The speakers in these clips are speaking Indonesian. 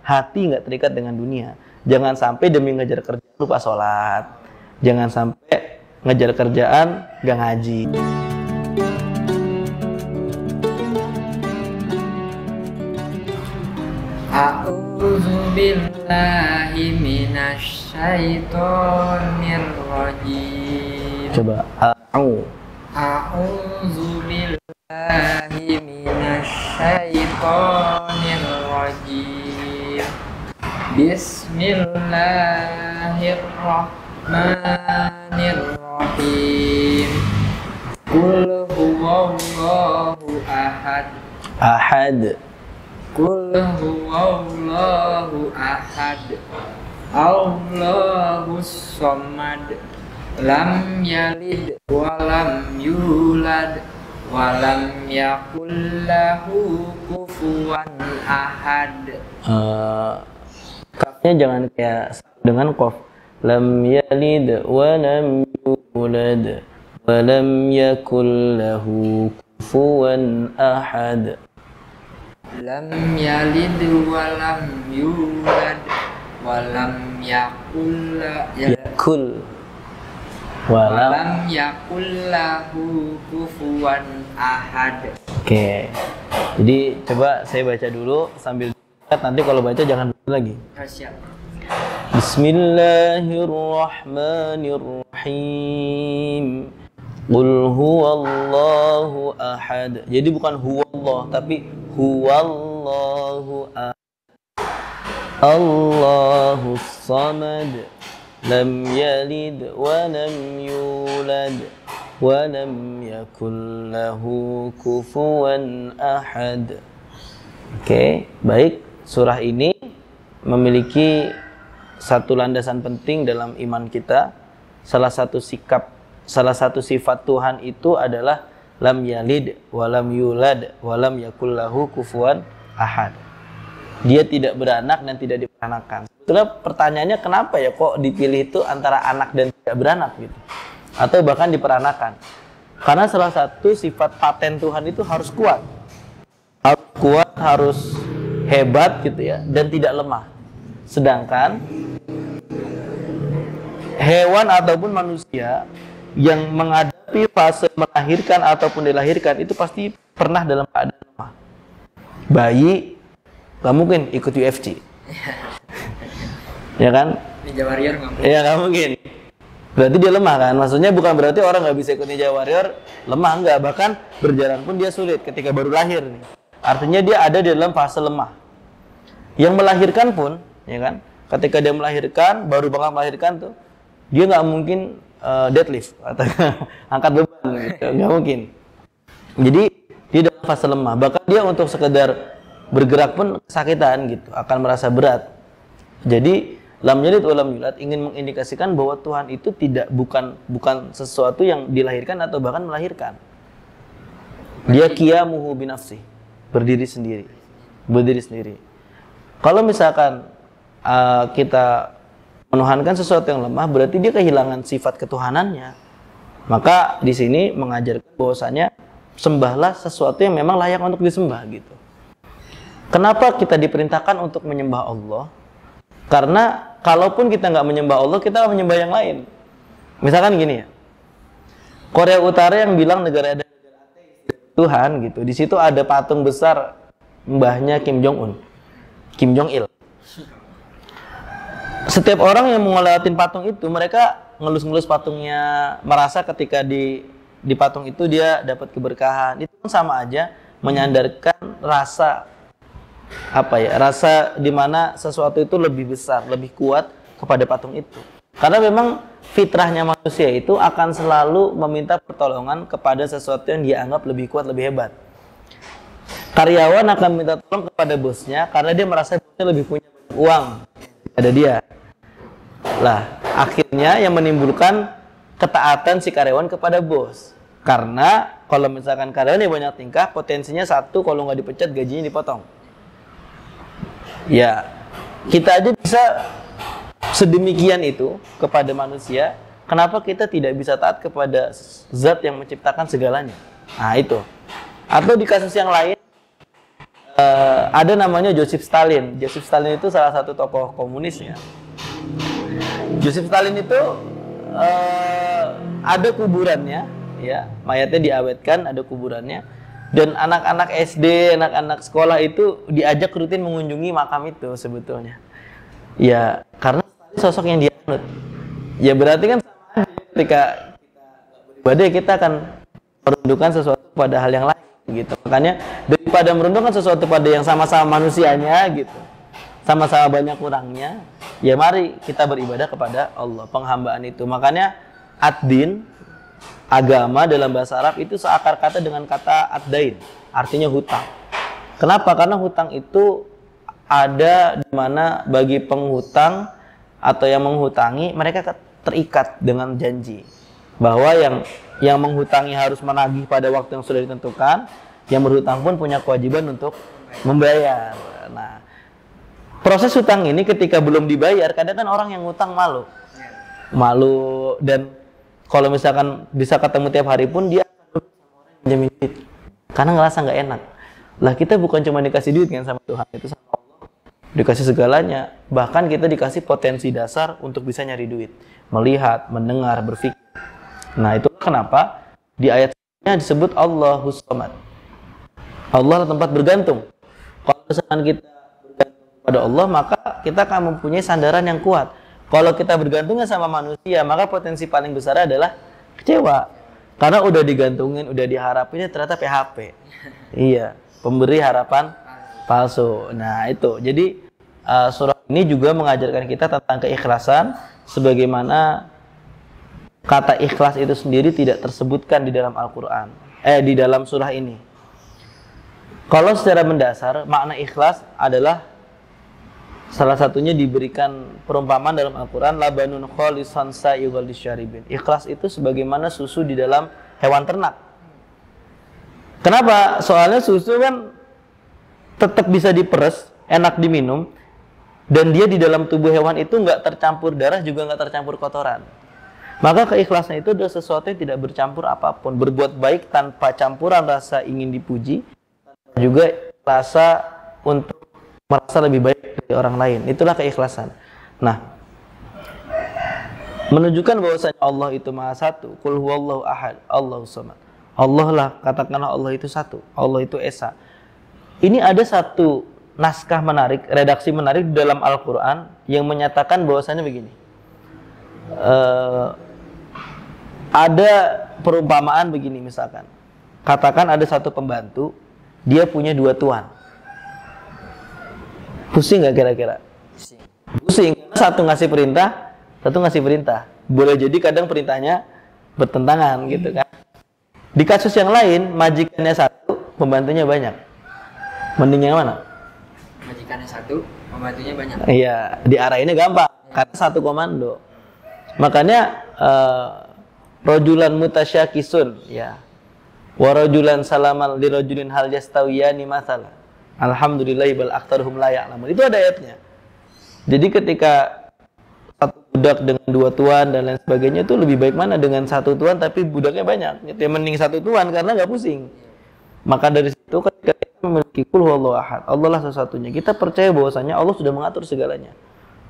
hati nggak terikat dengan dunia. Jangan sampai demi ngejar kerjaan lupa sholat. Jangan sampai ngejar kerjaan gak ngaji. A'udzu billahi minasy syaithanir rajim. Coba A'udzu billahi minasy syaithanir rajim. Bismillahirrahmanirrahim. Qul huwallahu ahad. Qul huwallahu ahad. Allahus samad. Lam yalid wa lam yulad wa lam yakul lahu kufuwan ahad. Kafnya jangan kayak dengan qaf. Lam yalid wa lam yulad wa lam yakul lahu kufuwan ahad. Lam yalid wa lam yulad wa lam yakul lahu kufuwan ahad. Oke. Jadi coba saya baca dulu sambil nanti kalau baca jangan lagi. Siap. Bismillahirrahmanirrahim. Qul huwallahu ahad. Jadi bukan huwallah tapi huwallahu ahad. Allahus samad. Lam yalid wa lam yulad wa lam yakul lahu kufuwan ahad. Oke, baik. Surah ini memiliki satu landasan penting dalam iman kita. Salah satu sifat Tuhan itu adalah lam yalid wa lam yulad wa lam yakul lahu kufuwan ahad. Dia tidak beranak dan tidak diperanakan. Sebetulnya pertanyaannya kenapa ya kok dipilih itu antara anak dan tidak beranak gitu. Atau bahkan diperanakan. Karena salah satu sifat paten Tuhan itu harus kuat. Harus kuat, harus hebat gitu ya, dan tidak lemah. Sedangkan hewan ataupun manusia yang menghadapi fase melahirkan ataupun dilahirkan itu pasti pernah dalam keadaan lemah. Bayi gak mungkin ikut UFC. Ya kan? Ninja Warrior nggak mungkin. Ya gak mungkin. Berarti dia lemah kan? Maksudnya bukan berarti orang gak bisa ikut Ninja Warrior lemah, enggak. Bahkan berjalan pun dia sulit ketika baru lahir nih. Artinya dia ada di dalam fase lemah. Yang melahirkan pun, ya kan? Ketika dia melahirkan, baru bakal melahirkan tuh, dia nggak mungkin deadlift atau angkat beban, gitu. Nggak mungkin. Jadi dia dalam fase lemah. Bahkan dia untuk sekedar bergerak pun kesakitan gitu, akan merasa berat. Jadi lam yalid wa lam yulad ingin mengindikasikan bahwa Tuhan itu bukan sesuatu yang dilahirkan atau bahkan melahirkan. Dia qiyamuhu binafsi. Berdiri sendiri. Kalau misalkan kita menuhankan sesuatu yang lemah, berarti dia kehilangan sifat ketuhanannya. Maka di sini mengajarkan bahwasanya sembahlah sesuatu yang memang layak untuk disembah gitu. Kenapa kita diperintahkan untuk menyembah Allah? Karena kalaupun kita nggak menyembah Allah, kita menyembah yang lain. Misalkan gini ya, Korea Utara yang bilang negara Tuhan gitu, di situ ada patung besar mbahnya Kim Jong Il. Setiap orang yang ngelewatin patung itu, mereka ngelus-ngelus patungnya, merasa ketika di patung itu dia dapat keberkahan. Itu sama aja menyandarkan rasa rasa di mana sesuatu itu lebih besar, lebih kuat kepada patung itu. Karena memang fitrahnya manusia itu akan selalu meminta pertolongan kepada sesuatu yang dia anggap lebih kuat, lebih hebat. Karyawan akan minta tolong kepada bosnya karena dia merasa bosnya lebih punya uang daripada dia. Lah, akhirnya yang menimbulkan ketaatan si karyawan kepada bos. Karena kalau misalkan karyawan yang banyak tingkah, potensinya satu, kalau nggak dipecat gajinya dipotong. Ya, kita aja bisa sedemikian itu kepada manusia. Kenapa kita tidak bisa taat kepada zat yang menciptakan segalanya? Nah itu. Atau di kasus yang lain, ada namanya Joseph Stalin. Joseph Stalin itu salah satu tokoh komunis ya. Joseph Stalin itu ada kuburannya, ya, mayatnya diawetkan, ada kuburannya, dan anak-anak SD, anak-anak sekolah itu diajak rutin mengunjungi makam itu sebetulnya. Ya, karena sosok yang dianut. Ya berarti kan sama aja ketika kita beribadah kita akan merundukkan sesuatu pada hal yang lain gitu. Makanya daripada merundukkan sesuatu pada yang sama-sama manusianya gitu, sama-sama banyak kurangnya, ya mari kita beribadah kepada Allah, penghambaan itu. Makanya ad-din, agama dalam bahasa Arab itu seakar kata dengan kata ad-dain, artinya hutang. Kenapa? Karena hutang itu ada di mana bagi penghutang atau yang menghutangi, mereka terikat dengan janji bahwa yang menghutangi harus menagih pada waktu yang sudah ditentukan, yang berhutang pun punya kewajiban untuk membayar. Nah, proses hutang ini ketika belum dibayar, kadang kan orang yang hutang malu, dan kalau misalkan bisa ketemu tiap hari pun dia pinjemin duit karena ngerasa nggak enak. Lah kita bukan cuma dikasih duit kan sama Tuhan, itu sama Allah dikasih segalanya, bahkan kita dikasih potensi dasar untuk bisa nyari duit, melihat, mendengar, berpikir. Nah itu kenapa di ayatnya disebut Allahus Samad. Allah adalah tempat bergantung. Kalau misalkan kita bergantung pada Allah, maka kita akan mempunyai sandaran yang kuat. Kalau kita bergantungnya sama manusia, maka potensi paling besar adalah kecewa. Karena udah digantungin, udah diharapinnya ternyata PHP. Iya, pemberi harapan palsu. Nah itu, jadi surah ini juga mengajarkan kita tentang keikhlasan, sebagaimana kata ikhlas itu sendiri tidak tersebutkan di dalam Al-Quran, di dalam surah ini. Kalau secara mendasar, makna ikhlas adalah salah satunya diberikan perumpamaan dalam Al-Quran, labanun khalisan sa'ighal lisyaribin. Ikhlas itu sebagaimana susu di dalam hewan ternak. Kenapa? Soalnya susu kan tetap bisa diperes, enak diminum, dan dia di dalam tubuh hewan itu nggak tercampur darah, juga nggak tercampur kotoran. Maka keikhlasan itu adalah sesuatu yang tidak bercampur apapun, berbuat baik tanpa campuran rasa ingin dipuji, juga rasa untuk merasa lebih baik dari orang lain. Itulah keikhlasan. Nah, menunjukkan bahwasanya Allah itu Maha Satu. Qul huwallahu ahad, Allahus samad. Allah lah, katakanlah Allah itu satu, Allah itu esa. Ini ada satu naskah menarik, redaksi menarik di dalam Al-Quran yang menyatakan bahwasanya begini. Ada perumpamaan begini misalkan. Katakan ada satu pembantu, dia punya dua tuan. Pusing nggak kira-kira? Pusing. Karena satu ngasih perintah, satu ngasih perintah. Boleh jadi kadang perintahnya bertentangan gitu kan. Di kasus yang lain, majikannya satu, pembantunya banyak. Mending yang mana? Majikannya satu, pembantunya banyak. Iya, diarahinnya gampang karena satu komando. Makanya rojulan mutasyakisun, ya. Wa rojulan salamal li rojulin hal yastawiyani masalah. Alhamdulillah bal aktsaruhum la ya'lamun. Itu ada ayatnya. Jadi ketika satu budak dengan dua tuan dan lain sebagainya, itu lebih baik mana dengan satu tuan tapi budaknya banyak. Ya mending satu tuan karena nggak pusing. Maka dari situ ketika kita memiliki qul huwallahu ahad, Allah lah satu-satunya, kita percaya bahwasanya Allah sudah mengatur segalanya.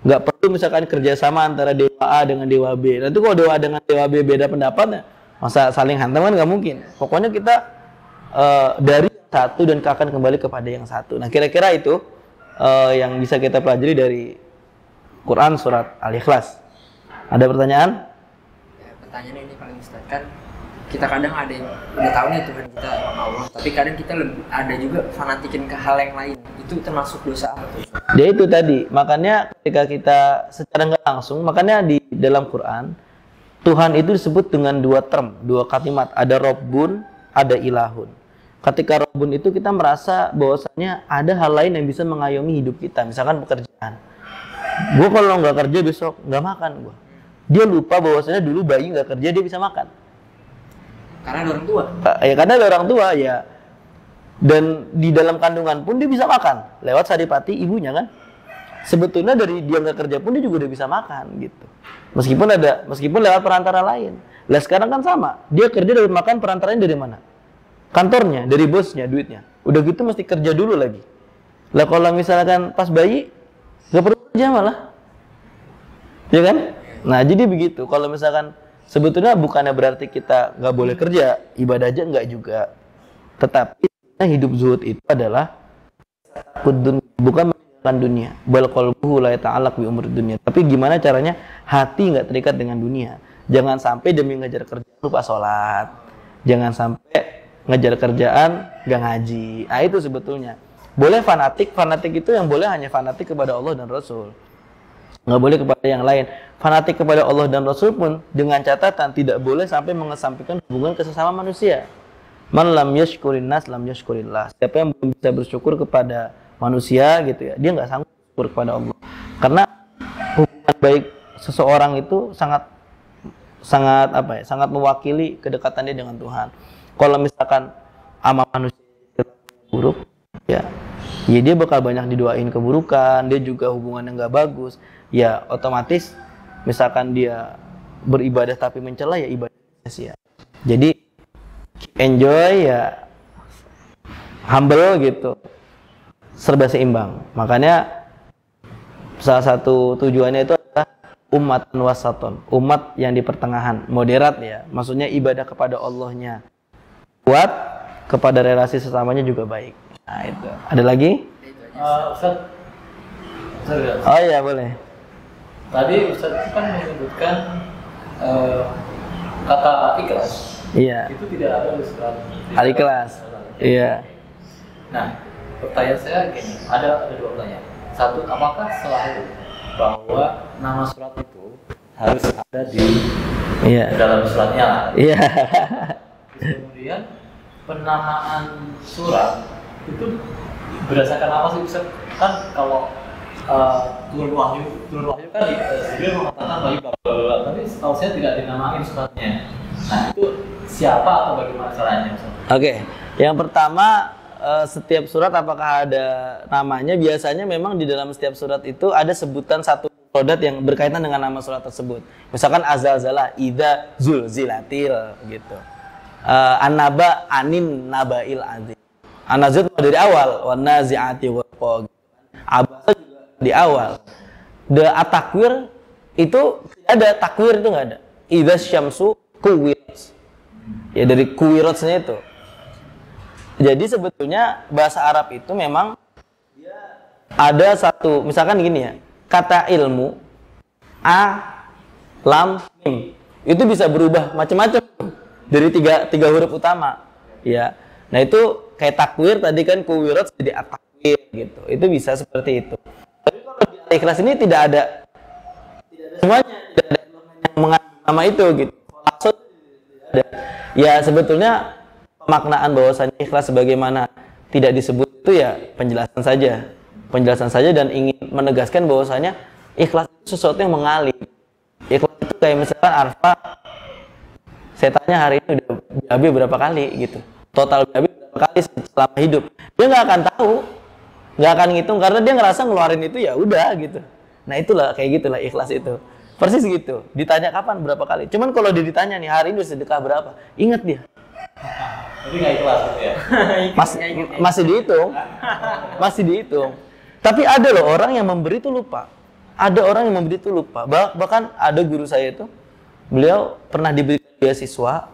Nggak perlu misalkan kerjasama antara dewa A dengan dewa B. Nanti kalau dewa A dengan dewa B beda pendapatnya, masa saling hantam kan nggak mungkin. Pokoknya kita dari satu dan akan kembali kepada yang satu. Nah kira-kira itu yang bisa kita pelajari dari Quran surat Al-Ikhlas. Ada pertanyaan? Ya, pertanyaan ini paling Ustaz, kan kita kadang ada yang udah tahu nih Tuhan kita emang Allah, tapi kadang kita ada juga fanatikin ke hal yang lain. Itu termasuk dosa apa tuh? Dia itu tadi, makanya ketika kita secara nggak langsung, makanya di dalam Quran Tuhan itu disebut dengan dua term, dua kalimat, ada Rabbun, ada Ilahun. Ketika Rabbun itu kita merasa bahwasanya ada hal lain yang bisa mengayomi hidup kita, misalkan pekerjaan. Gue kalau nggak kerja besok nggak makan gue. Dia lupa bahwasanya dulu bayi nggak kerja dia bisa makan. Karena ada orang tua. Ya karena ada orang tua ya. Dan di dalam kandungan pun dia bisa makan lewat saripati ibunya kan. Sebetulnya dari dia nggak kerja pun dia juga udah bisa makan gitu. Meskipun lewat perantara lain. Lah sekarang kan sama. Dia kerja dapat makan, perantaranya dari mana? Kantornya, dari bosnya, duitnya. Udah gitu mesti kerja dulu lagi. Lah kalau misalkan pas bayi nggak perlu kerja malah, ya kan? Nah jadi begitu. Kalau misalkan sebetulnya bukannya berarti kita nggak boleh kerja, ibadah aja nggak juga. Tetapi hidup zuhud itu adalah bukan meninggalkan dunia. Bal qalbuhu la yata'allaq bi umur dunia. Tapi gimana caranya hati nggak terikat dengan dunia. Jangan sampai demi ngejar kerjaan lupa sholat. Jangan sampai ngejar kerjaan nggak ngaji. Nah itu sebetulnya. Boleh fanatik itu yang boleh hanya fanatik kepada Allah dan Rasul. Nggak boleh kepada yang lain. Fanatik kepada Allah dan Rasul pun dengan catatan tidak boleh sampai mengesampingkan hubungan ke sesama manusia. Man lam yashkurin nas lam yashkurillah. Siapa yang belum bisa bersyukur kepada manusia gitu ya, dia nggak sanggup bersyukur kepada Allah. Karena hubungan baik seseorang itu sangat mewakili kedekatan dia dengan Tuhan. Kalau misalkan sama manusia buruk, ya dia bakal banyak didoain keburukan, dia juga hubungannya nggak bagus, ya otomatis misalkan dia beribadah tapi mencela, ya ibadah sia-sia. Jadi enjoy ya, humble gitu, serba seimbang. Makanya salah satu tujuannya itu adalah ummatan wasaton, umat yang di pertengahan, moderat ya. Maksudnya ibadah kepada Allahnya kuat, kepada relasi sesamanya juga baik. Nah itu. Ada lagi? Ustaz. Oh iya boleh. Tadi Ustaz itu kan menyebutkan kata ikhlas. Iya. Itu tidak ada di surat Al-Ikhlas. Iya. Nah, pertanyaan saya gini, ada dua pertanyaan. Satu, apakah selalu bahwa nama surat itu harus ada di dalam suratnya? Iya. Kemudian penamaan surat itu berdasarkan apa sih Ustaz? Kan kalau turun wahyu kan Jibril mengatakan wahyu bla bla bla, tapi setahu saya tidak dinamain suratnya. Nah itu siapa atau bagaimana caranya Ustaz? Oke, yang pertama setiap surat apakah ada namanya? Biasanya memang di dalam setiap surat itu ada sebutan satu rodat yang berkaitan dengan nama surat tersebut. Misalkan azalzalah, idza zulzilatil gitu. An-naba anin nabail azim. An-nazir dari awal, wan nazi'ati gharqa. Abasa juga di awal. At-takwir itu tidak ada, takwir itu enggak ada. Idza syamsu kuwirat. Ya dari kuwiratsnya itu. Jadi sebetulnya bahasa Arab itu memang ada satu, misalkan gini ya, kata ilmu a, lam, mim itu bisa berubah macam-macam dari tiga huruf utama, ya. Nah itu kayak takwir tadi kan kuwirat jadi at-takwir gitu. Itu bisa seperti itu. Tapi kalau di Al-Ikhlas ini tidak ada semuanya, tidak ada yang mengandung nama itu gitu. Maksud tidak ada. Ya sebetulnya pemaknaan bahwasanya ikhlas sebagaimana tidak disebut itu ya penjelasan saja dan ingin menegaskan bahwasanya ikhlas itu sesuatu yang mengalir. Ikhlas itu kayak misalkan Arfa, saya tanya hari ini udah BAB berapa kali gitu, total BAB berapa kali selama hidup, dia nggak akan tahu, nggak akan ngitung karena dia ngerasa ngeluarin itu ya udah gitu. Nah itulah kayak gitulah ikhlas itu, persis gitu. Ditanya kapan berapa kali, cuman kalau dia ditanya nih hari ini sedekah berapa, ingat dia. Jadi nggak ikhlas gitu ya? Masih dihitung. Tapi ada loh orang yang memberi itu lupa. Ada orang yang memberi itu lupa. Bahkan ada guru saya itu, beliau pernah diberi beasiswa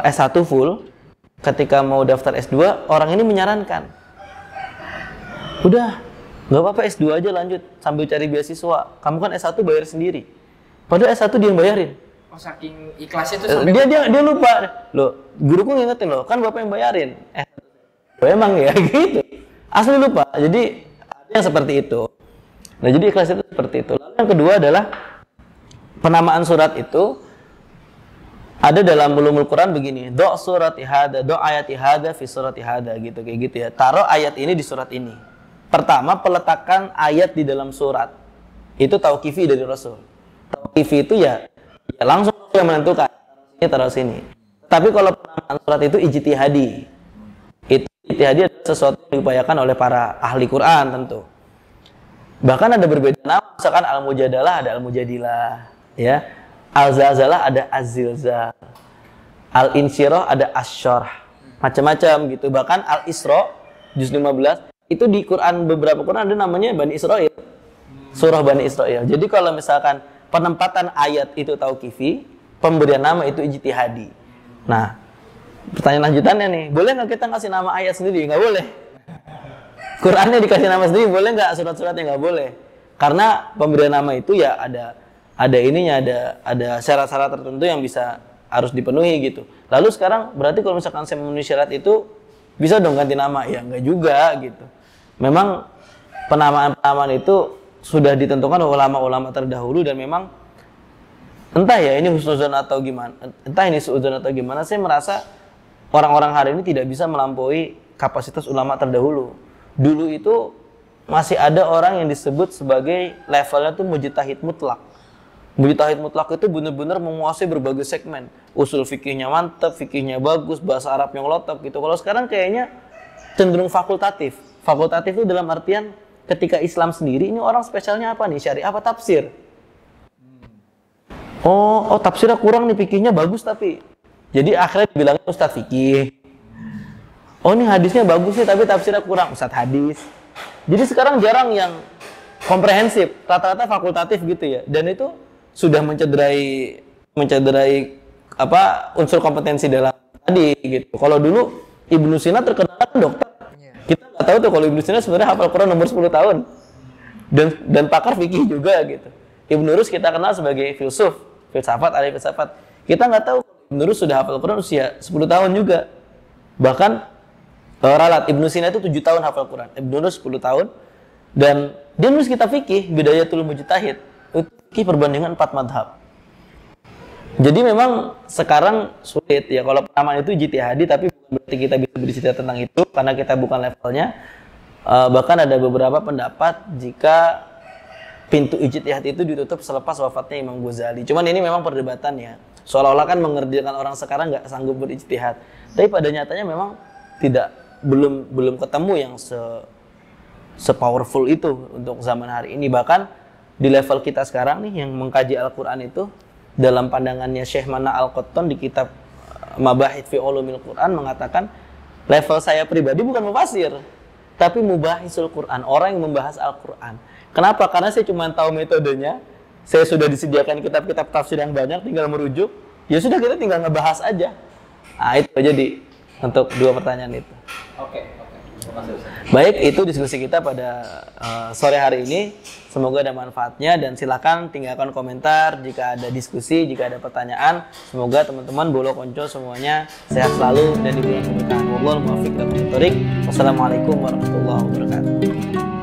S1 full. Ketika mau daftar S2, orang ini menyarankan, udah nggak apa-apa S2 aja lanjut sambil cari beasiswa. Kamu kan S1 bayar sendiri. Padahal S1 dia yang bayarin. Oh, saking ikhlasnya itu sampai dia lupa loh. Guruku ngingetin loh, kan bapak yang bayarin. Emang ya gitu. Asli lupa. Jadi ada yang seperti itu. Nah jadi ikhlas itu seperti itu. Lalu yang kedua adalah penamaan surat itu ada dalam ulumul Quran begini. Do surat ihada, do ayat ihada fi surat ihada gitu kayak gitu ya. Taruh ayat ini di surat ini. Pertama peletakan ayat di dalam surat itu tauqifi dari Rasul. Tauqifi itu ya langsung yang menentukan ini taruh sini. Tapi kalau penamaan surat itu ijtihadi. Itu ijtihadi adalah sesuatu yang diupayakan oleh para ahli Quran tentu. Bahkan ada berbeda nama, misalkan al-mujadalah ada al-mujadilah, ya. Al-zalzalah ada az-zilzal. Al-insyirah ada asy-syarh. Macam-macam gitu. Bahkan al-Isra juz 15 itu di Quran, beberapa Quran ada namanya Bani Israil. Surah Bani Israil. Jadi kalau misalkan penempatan ayat itu tauqifi, pemberian nama itu ijtihadi. Nah, pertanyaan lanjutannya nih, boleh nggak kita ngasih nama ayat sendiri? Nggak boleh. Qurannya dikasih nama sendiri boleh nggak? Surat-suratnya nggak boleh. Karena pemberian nama itu ya ada ininya, ada syarat-syarat tertentu yang bisa harus dipenuhi gitu. Lalu sekarang berarti kalau misalkan saya memenuhi syarat itu bisa dong ganti nama? Ya nggak juga gitu. Memang penamaan itu sudah ditentukan oleh ulama-ulama terdahulu dan memang entah ya ini husnuzon atau gimana, entah ini suudzon atau gimana, saya merasa orang-orang hari ini tidak bisa melampaui kapasitas ulama terdahulu. Dulu itu masih ada orang yang disebut sebagai levelnya tuh mujtahid mutlak. Mujtahid mutlak itu benar-benar menguasai berbagai segmen. Usul fikihnya mantap, fikihnya bagus, bahasa Arab yang lotok gitu. Kalau sekarang kayaknya cenderung fakultatif. Fakultatif itu dalam artian ketika Islam sendiri ini orang spesialnya apa nih? Syariah apa tafsir? Oh tafsirnya kurang nih, fikihnya bagus tapi. Jadi akhirnya dibilangnya ustadz fikih. Oh ini hadisnya bagus sih tapi tafsirnya kurang, ustadz hadis. Jadi sekarang jarang yang komprehensif, rata-rata fakultatif gitu ya. Dan itu sudah mencederai apa unsur kompetensi dalam tadi gitu. Kalau dulu Ibnu Sina terkenal kan dokter. Kita nggak tahu tuh kalau Ibnu Sina sebenarnya hafal Quran nomor 10 tahun. Dan pakar fikih juga gitu. Ibnu Rus kita kenal sebagai filsafat, ahli filsafat. Kita nggak tahu Ibnu Rus sudah hafal Quran usia 10 tahun juga. Bahkan ralat Ibnu Sina itu 7 tahun hafal Quran, Ibnu Rus 10 tahun, dan dia nulis kitab fikih Bidayatul Mujtahid, itu fikih perbandingan 4 madhab. Jadi memang sekarang sulit ya kalau penamaan itu ijtihadi, tapi bukan berarti kita bisa bercerita tentang itu karena kita bukan levelnya. Bahkan ada beberapa pendapat jika pintu ijtihad itu ditutup selepas wafatnya Imam Ghazali. Cuman ini memang perdebatan ya, seolah-olah kan mengerjakan orang sekarang nggak sanggup berijtihad, tapi pada nyatanya memang belum ketemu yang se-powerful itu untuk zaman hari ini. Bahkan di level kita sekarang nih yang mengkaji Al-Quran itu, dalam pandangannya Syekh Mana Al-Qattan di kitab Mabahith fi Ulumil Quran mengatakan level saya pribadi bukan mufasir tapi mubahisul Quran, orang yang membahas Al-Quran. Kenapa? Karena saya cuma tahu metodenya, saya sudah disediakan kitab-kitab tafsir yang banyak, tinggal merujuk, ya sudah kita tinggal ngebahas aja. Nah itu jadi untuk 2 pertanyaan itu. Oke. Terima kasih, Ustaz. Baik, itu diskusi kita pada sore hari ini. Semoga ada manfaatnya dan silakan tinggalkan komentar jika ada diskusi, jika ada pertanyaan. Semoga teman-teman Bolo Konco semuanya sehat selalu dan diberikan keberkahan. Wassalamualaikum warahmatullahi wabarakatuh.